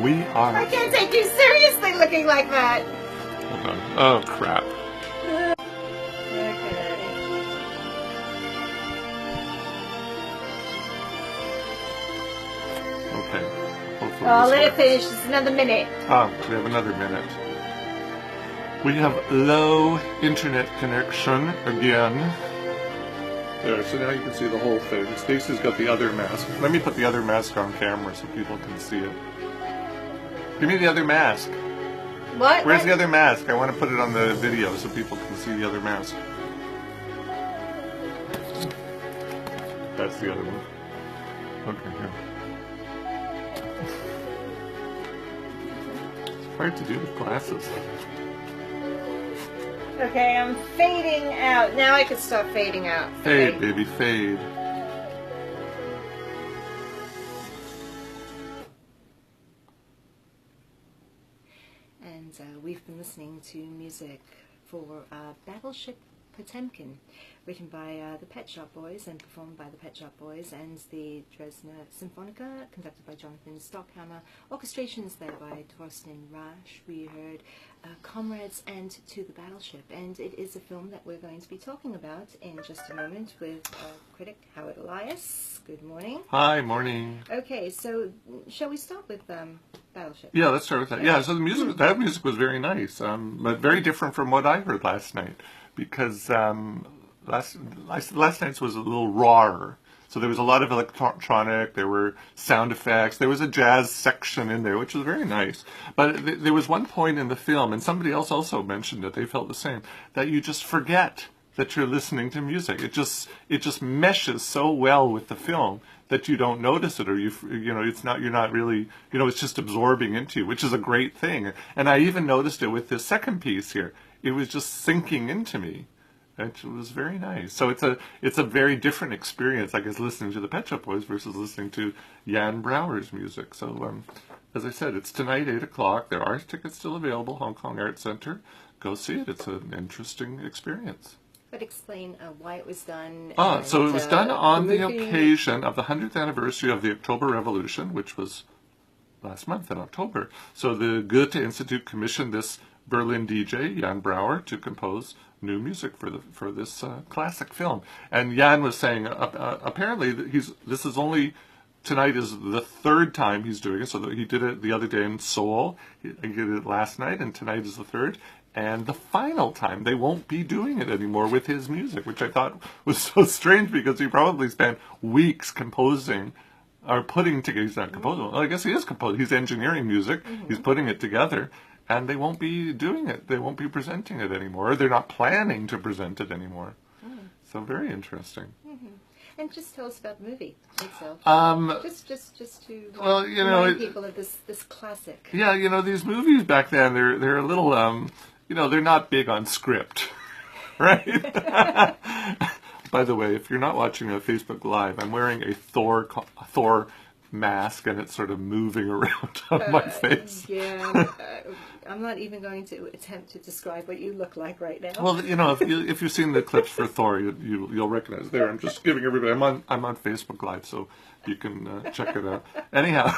We are... I can't take you seriously looking like that. Hold on. Oh, crap. Okay. Hopefully Oh, this let it works. finish. Just another minute. Ah, we have another minute. We have low internet connection again. There, so now you can see the whole thing. Stacey's got the other mask. Let me put the other mask on camera so people can see it. Give me the other mask. What? Where's the other mask? I want to put it on the video so people can see the other mask. That's the other one. Okay, here. It's hard to do with glasses. Okay, I'm fading out. Now I can stop fading out. Fade, baby, fade. And we've been listening to music for Battleship Potemkin, written by the Pet Shop Boys and performed by the Pet Shop Boys, and the Dresdner Symphonica, conducted by Jonathan Stockhammer. Orchestrations there by Torsten Rasch. We heard Comrades and To the Battleship, and it is a film that we're going to be talking about in just a moment with critic Howard Elias. Good morning. Hi, morning. Okay, so shall we start with Battleship? Yeah, let's start with that. Yeah, so the music, that music was very nice, but very different from what I heard last night, because last night's was a little rawer. So there was a lot of electronic, there were sound effects, there was a jazz section in there, which was very nice. But there was one point in the film, and somebody else also mentioned it, they felt the same, that you just forget that you're listening to music. It just meshes so well with the film that you don't notice it, or you know, you're not really, you know, it's just absorbing into you, which is a great thing. And I even noticed it with this second piece here. It was just sinking into me. It was very nice. So it's a very different experience, I guess, listening to the Pet Shop Boys versus listening to Jan Brouwer's music. So, as I said, it's tonight, 8 o'clock. There are tickets still available, Hong Kong Arts Center. Go see it. It's an interesting experience. But explain why it was done. So it was done on the occasion of the 100th anniversary of the October Revolution, which was last month in October. So the Goethe Institute commissioned this Berlin DJ, Jan Brouwer, to compose new music for this classic film. And Jan was saying apparently this is only, tonight is the third time he's doing it. So he did it the other day in Seoul. He did it last night, and tonight is the third. And the final time, they won't be doing it anymore with his music, which I thought was so strange, because he probably spent weeks composing or putting together. He's not composing. Well, I guess he is composing. He's engineering music. He's putting it together. And they won't be doing it. They won't be presenting it anymore. Or they're not planning to present it anymore. So very interesting. And just tell us about the movie itself. Just to remind people of this classic. Yeah, you know, these movies back then, they're a little, you know, they're not big on script, right? By the way, if you're not watching a Facebook Live, I'm wearing a Thor mask, and it's sort of moving around on my face. Yeah, I'm not even going to attempt to describe what you look like right now. Well, you know, if you've seen the clips for Thor, you'll recognize. There, I'm just giving everybody. I'm on Facebook Live, so you can check it out. Anyhow,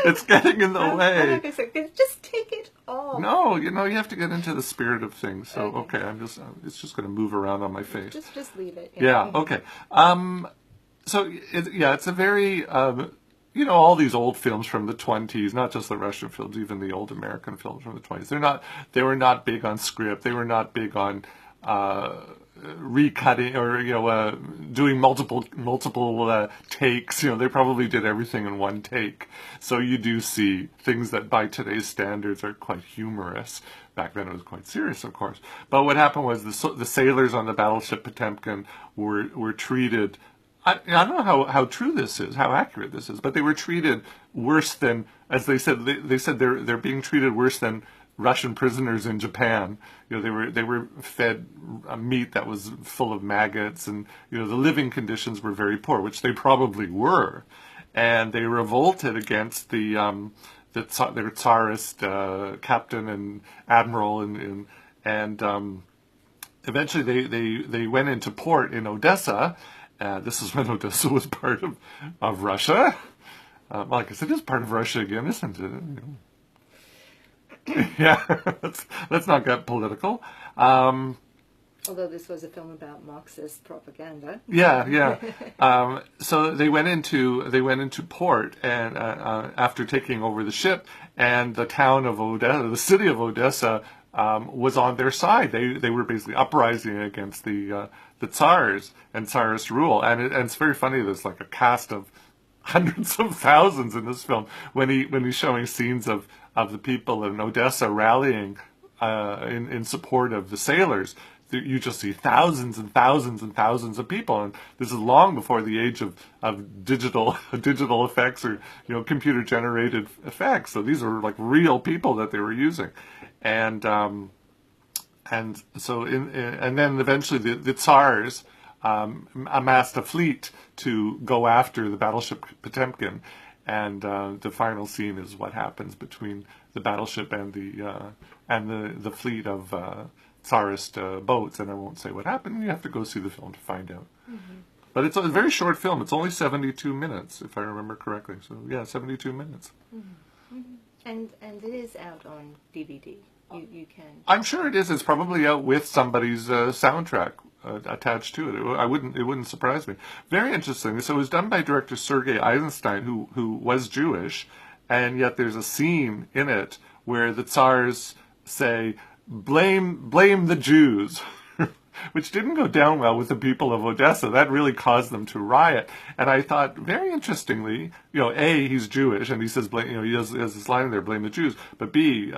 it's getting in the way. Like I said, just take it off. No, you know, you have to get into the spirit of things. So okay, it's just going to move around on my face. Just leave it. Yeah. Okay. So it's a very you know, all these old films from the 20s, not just the Russian films, even the old American films from the 20s. They were not big on script. They were not big on recutting or, you know, doing multiple takes. You know, they probably did everything in one take. So you do see things that by today's standards are quite humorous. Back then it was quite serious, of course. But what happened was the sailors on the battleship Potemkin were treated, I don't know how true this is, how accurate this is, but they were treated worse than, as they said, they're being treated worse than Russian prisoners in Japan. You know, they were fed meat that was full of maggots, and, you know, the living conditions were very poor, which they probably were, and they revolted against their Tsarist captain and admiral, and eventually they went into port in Odessa. This is when Odessa was part of Russia. well, I guess it is part of Russia again, isn't it? Yeah, let's not get political. Although this was a film about Marxist propaganda. Yeah, yeah. So they went into port, and after taking over the ship, and the town of Odessa, the city of Odessa, was on their side. They were basically uprising against the Tsars and Tsarist rule, and it's very funny. There's like a cast of hundreds of thousands in this film when he's showing scenes of the people in Odessa rallying in support of the sailors. You just see thousands and thousands and thousands of people, and this is long before the age of digital effects or computer generated effects. So these are like real people that they were using, and so and then eventually the Tsars amassed a fleet to go after the battleship Potemkin, and the final scene is what happens between the battleship and the fleet of Tsarist boats, and I won't say what happened. You have to go see the film to find out. Mm-hmm. But it's a very short film. It's only 72 minutes, if I remember correctly. So yeah, 72 minutes. Mm-hmm. Mm-hmm. And it is out on DVD. You can. I'm sure it is. It's probably out with somebody's soundtrack attached to it. It wouldn't surprise me. Very interesting. So it was done by director Sergei Eisenstein, who was Jewish, and yet there's a scene in it where the Tsars say, blame the Jews, which didn't go down well with the people of Odessa. That really caused them to riot. And I thought, very interestingly, A, he's Jewish, and he says, he has this line there, blame the Jews. But B,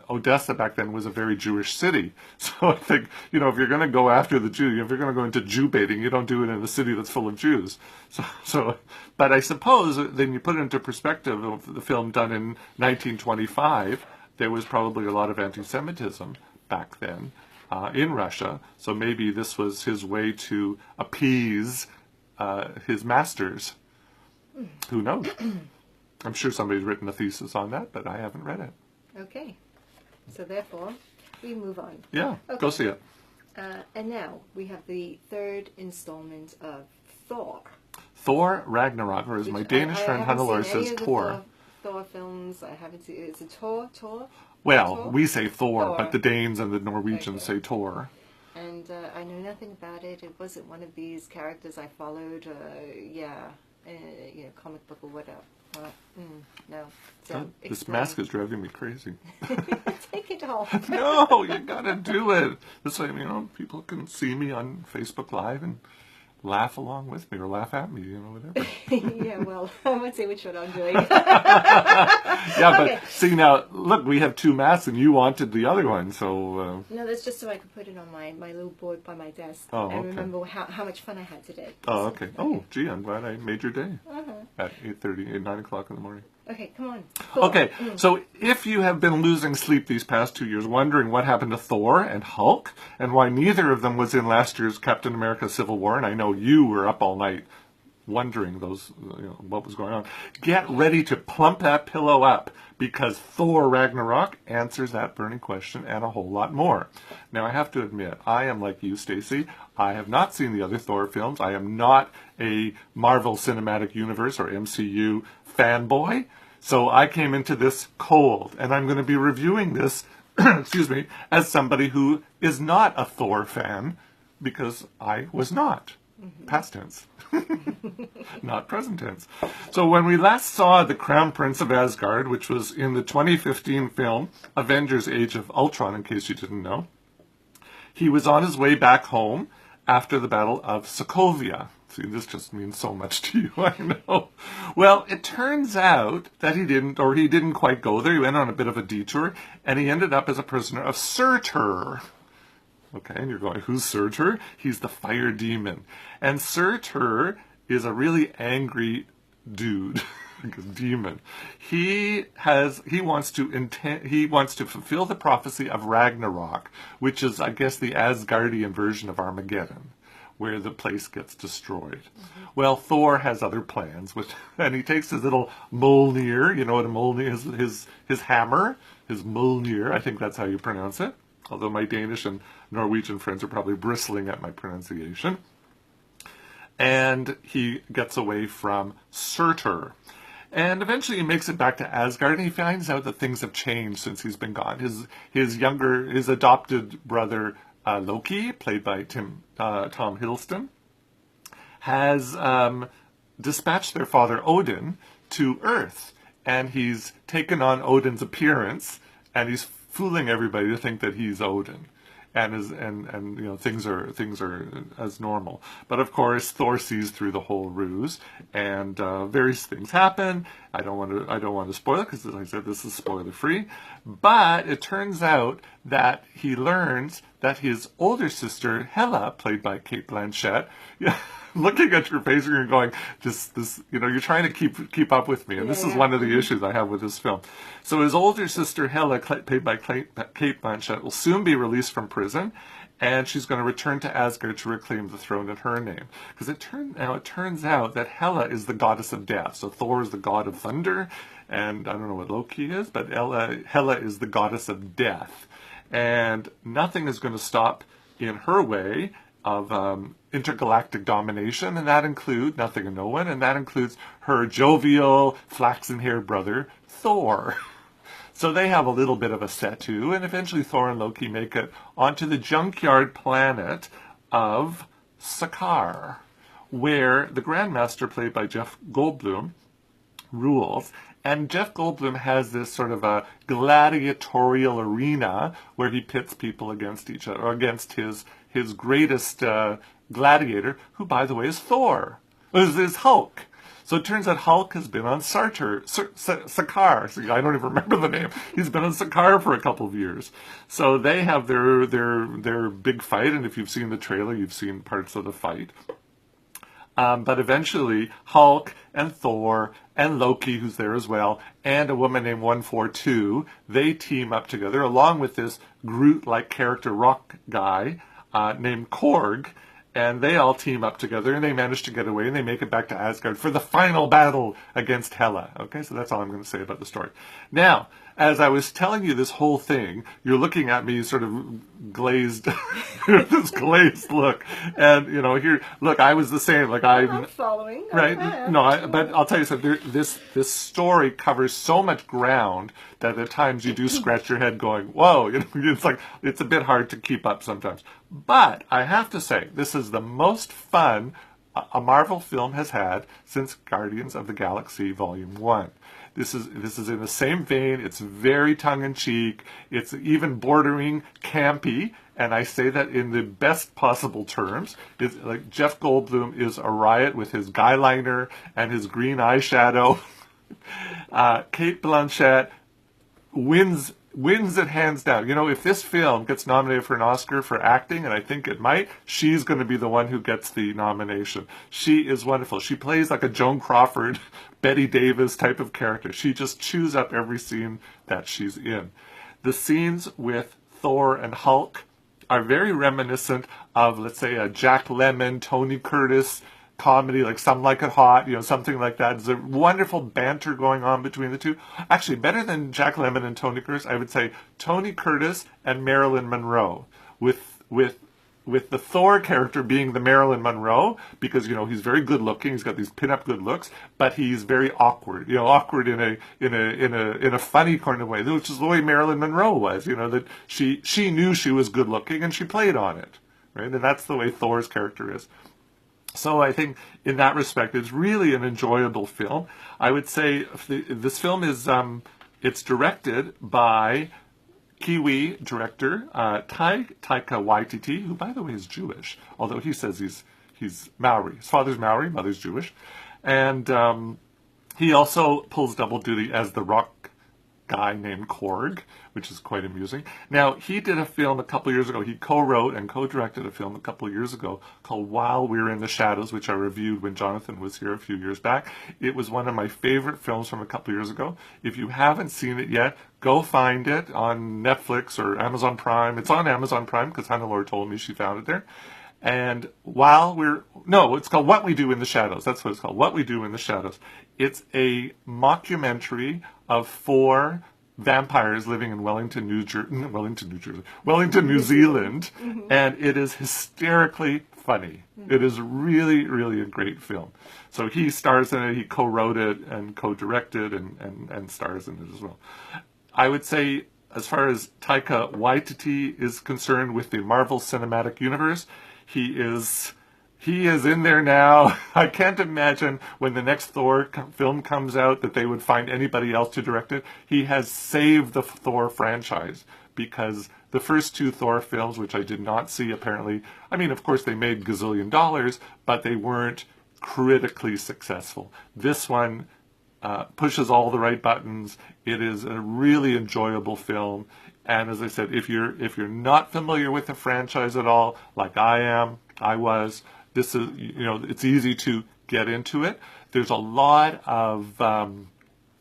Odessa back then was a very Jewish city. So I think, if you're going to go after the Jews, if you're going to go into Jew baiting, you don't do it in a city that's full of Jews. But I suppose, then you put it into perspective of the film done in 1925, there was probably a lot of anti-Semitism back then in Russia, so maybe this was his way to appease his masters. Who knows? I'm sure somebody's written a thesis on that, but I haven't read it. Okay, so therefore, we move on. Yeah, okay. Go see it. And now we have the third installment of Thor. Thor Ragnarok, or as my Danish friend Hannelore says, Thor. Thor films. I haven't seen. Is it Thor? Well, Thor? we say Thor, but the Danes and the Norwegians say Thor. And I know nothing about it. It wasn't one of these characters I followed. Comic book or whatever. No. So this mask is driving me crazy. Take it off. No, you gotta do it. This way, people can see me on Facebook Live and laugh along with me or laugh at me, whatever. Yeah, well, I won't say which one I'm doing. Yeah, okay. But see now, look, we have two masks and you wanted the other one, so... No, that's just so I could put it on my little board by my desk and remember how much fun I had today. Oh, okay. Oh, gee, I'm glad I made your day at 8:30, 9 o'clock in the morning. Okay, come on. Thor. Okay, so if you have been losing sleep these past 2 years, wondering what happened to Thor and Hulk, and why neither of them was in last year's Captain America Civil War, and I know you were up all night wondering what was going on, get ready to plump that pillow up, because Thor Ragnarok answers that burning question and a whole lot more. Now, I have to admit, I am like you, Stacy. I have not seen the other Thor films. I am not a Marvel Cinematic Universe or MCU fanboy. So I came into this cold, and I'm going to be reviewing this, excuse me, as somebody who is not a Thor fan, because I was not. Past tense. Not present tense. So when we last saw the Crown Prince of Asgard, which was in the 2015 film Avengers Age of Ultron, in case you didn't know, he was on his way back home after the Battle of Sokovia. See, this just means so much to you, I know. Well, it turns out that he didn't quite go there. He went on a bit of a detour, and he ended up as a prisoner of Surtur. Okay, and you're going, who's Surtur? He's the fire demon. And Surtur is a really angry dude, like a demon. He wants to fulfill the prophecy of Ragnarok, which is, I guess, the Asgardian version of Armageddon, where the place gets destroyed. Well, Thor has other plans, and he takes his little Mjolnir, you know what a Mjolnir is, his hammer, his Mjolnir, I think that's how you pronounce it, although my Danish and Norwegian friends are probably bristling at my pronunciation. And he gets away from Surtur. And eventually he makes it back to Asgard, and he finds out that things have changed since he's been gone. His adopted brother Loki, played by Tom Hiddleston, has dispatched their father Odin to Earth, and he's taken on Odin's appearance, and he's fooling everybody to think that he's Odin. And things are as normal, but of course Thor sees through the whole ruse, and various things happen. I don't want to spoil it because, as I said, this is spoiler free. But it turns out that he learns that his older sister Hela, played by Cate Blanchett, looking at your face, you're going, you're trying to keep up with me, and this is one of the issues I have with this film. So his older sister Hela, played by Cate Blanchett, will soon be released from prison, and she's going to return to Asgard to reclaim the throne in her name. Because it turns out that Hela is the goddess of death. So Thor is the god of thunder, and I don't know what Loki is, but Hela is the goddess of death, and nothing is going to stop in her way of intergalactic domination, and that includes nothing and no one, and that includes her jovial, flaxen-haired brother, Thor. So they have a little bit of a set to, and eventually Thor and Loki make it onto the junkyard planet of Sakaar, where the Grandmaster, played by Jeff Goldblum, rules. And Jeff Goldblum has this sort of a gladiatorial arena where he pits people against each other, or against his greatest gladiator, who, by the way, is Thor, is Hulk. So it turns out Hulk has been on Sakaar. See, I don't even remember the name. He's been on Sakaar for a couple of years. So they have their big fight, and if you've seen the trailer, you've seen parts of the fight. But eventually, Hulk and Thor and Loki, who's there as well, and a woman named 142, they team up together, along with this Groot-like character rock guy named Korg, and they all team up together, and they manage to get away, and they make it back to Asgard for the final battle against Hela. Okay, so that's all I'm going to say about the story. Now, as I was telling you this whole thing, you're looking at me sort of glazed, this glazed look, and here, look, I was the same. Like I'm following, right? No, but I'll tell you something. This story covers so much ground that at times you do scratch your head, going, "Whoa!" It's a bit hard to keep up sometimes. But I have to say, this is the most fun a Marvel film has had since Guardians of the Galaxy Volume 1. This is in the same vein. It's very tongue-in-cheek. It's even bordering campy, and I say that in the best possible terms. It's like Jeff Goldblum is a riot with his guy liner and his green eyeshadow. Cate Blanchett wins it hands down. If this film gets nominated for an Oscar for acting, and I think it might, she's going to be the one who gets the nomination. She is wonderful. She plays like a Joan Crawford, Betty Davis type of character. She just chews up every scene that she's in. The scenes with Thor and Hulk are very reminiscent of, let's say, a Jack Lemmon, Tony Curtis comedy, like Some Like It Hot, something like that. There's a wonderful banter going on between the two. Actually, better than Jack Lemmon and Tony Curtis, I would say Tony Curtis and Marilyn Monroe, with the Thor character being the Marilyn Monroe, because he's very good looking, he's got these pin-up good looks, but he's very awkward, awkward in a funny kind of way, which is the way Marilyn Monroe was, that she knew she was good looking and she played on it, right? And that's the way Thor's character is. So I think in that respect, it's really an enjoyable film. I would say this film is, it's directed by Kiwi director Taika Waititi, who, by the way, is Jewish, although he says he's Maori. His father's Maori, mother's Jewish. And he also pulls double duty as the rock guy named Korg, which is quite amusing. Now, he did a film a couple years ago. He co-wrote and co-directed a film a couple years ago called While We're in the Shadows, which I reviewed when Jonathan was here a few years back. It was one of my favorite films from a couple years ago. If you haven't seen it yet, go find it on Netflix or Amazon Prime. It's on Amazon Prime because Hannelore told me she found it there. And it's called What We Do in the Shadows. That's what it's called, What We Do in the Shadows. It's a mockumentary of 4 vampires living in Wellington, New Zealand, and it is hysterically funny. It is really, really a great film. So he stars in it, he co-wrote it and co-directed and stars in it as well. I would say, as far as Taika Waititi is concerned with the Marvel Cinematic Universe, he is in there now. I can't imagine when the next Thor film comes out that they would find anybody else to direct it. He has saved the Thor franchise, because the first two Thor films, which I did not see apparently, I mean, of course they made gazillion dollars, but they weren't critically successful. This one pushes all the right buttons. It is a really enjoyable film. And as I said, if you're not familiar with the franchise at all, like I was, this is, it's easy to get into it. There's a lot of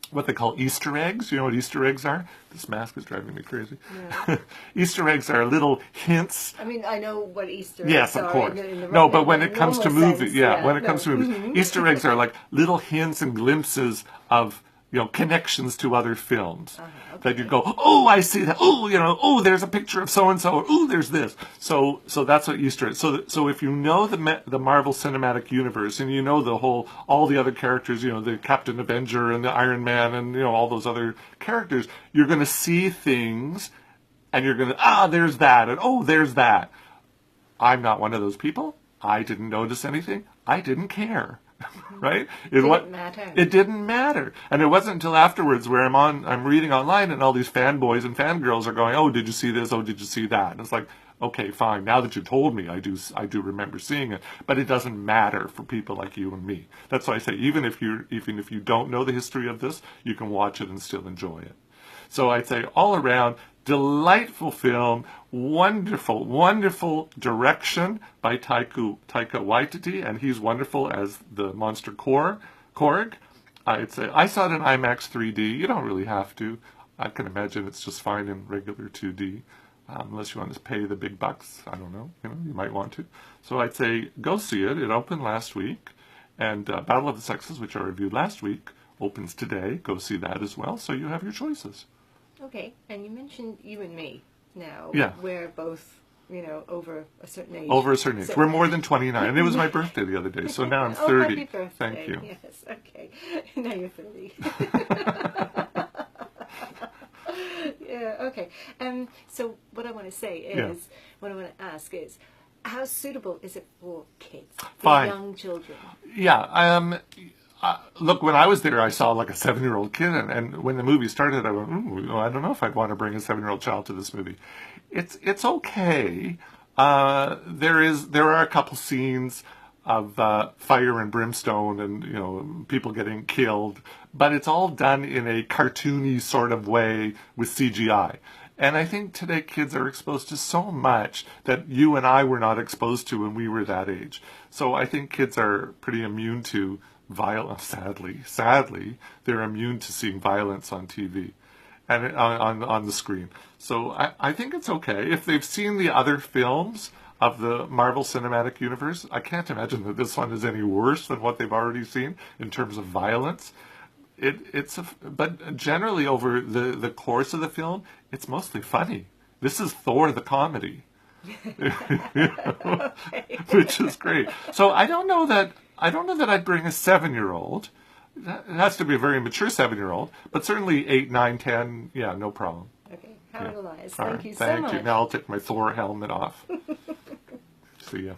what they call Easter eggs. You know what Easter eggs are? This mask is driving me crazy. Yeah. Easter eggs are little hints. I mean, I know what Easter eggs are. Yes, of course. No, but when it comes to movies, when it comes to movies, Easter eggs are like little hints and glimpses of, connections to other films. Okay. That you go, oh, I see that. Oh, oh, there's a picture of so and so. Oh, there's this. So that's what Easter is. So if you know the Marvel Cinematic Universe, and you know all the other characters, the Captain Avenger and the Iron Man and all those other characters, you're going to see things, and you're going to there's that, and oh, there's that. I'm not one of those people. I didn't notice anything. I didn't care. Right? It didn't matter. It didn't matter. And it wasn't until afterwards where I'm reading online and all these fanboys and fangirls are going, oh, did you see this? Oh, did you see that? And it's like, okay, fine. Now that you told me, I do remember seeing it. But it doesn't matter for people like you and me. That's why I say, even if you don't know the history of this, you can watch it and still enjoy it. So I'd say all around, delightful film, wonderful, wonderful direction by Taika Waititi, and he's wonderful as the monster Korg. I'd say I saw it in IMAX 3D. You don't really have to. I can imagine it's just fine in regular 2D, unless you want to pay the big bucks. I don't know. You might want to. So I'd say go see it. It opened last week, and Battle of the Sexes, which I reviewed last week, opens today. Go see that as well. So you have your choices. Okay, and you mentioned you and me now. Yeah. We're both, over a certain age. Over a certain age. We're more than 29. And it was my birthday the other day, so now I'm 30. Happy birthday. Thank you. Yes, okay. Now you're 30. Yeah, okay. So what I want to say is, what I want to ask is, how suitable is it for kids? For young children? Yeah, look, when I was there, I saw like a 7-year-old kid, and when the movie started, I went, I don't know if I'd want to bring a 7-year-old child to this movie. It's okay. There are a couple scenes of fire and brimstone and people getting killed, but it's all done in a cartoony sort of way with CGI. And I think today kids are exposed to so much that you and I were not exposed to when we were that age. So I think kids are pretty immune to violence. Sadly, they're immune to seeing violence on TV and on the screen. So I think it's okay. If they've seen the other films of the Marvel Cinematic Universe, I can't imagine that this one is any worse than what they've already seen in terms of violence. But generally over the course of the film, it's mostly funny. This is Thor the comedy, which is great. So I don't know that I'd bring a 7-year-old. It has to be a very mature 7-year-old, but certainly 8, 9, 10, yeah, no problem. Okay, how it lies. Thank you so much. Now I'll take my Thor helmet off. See ya.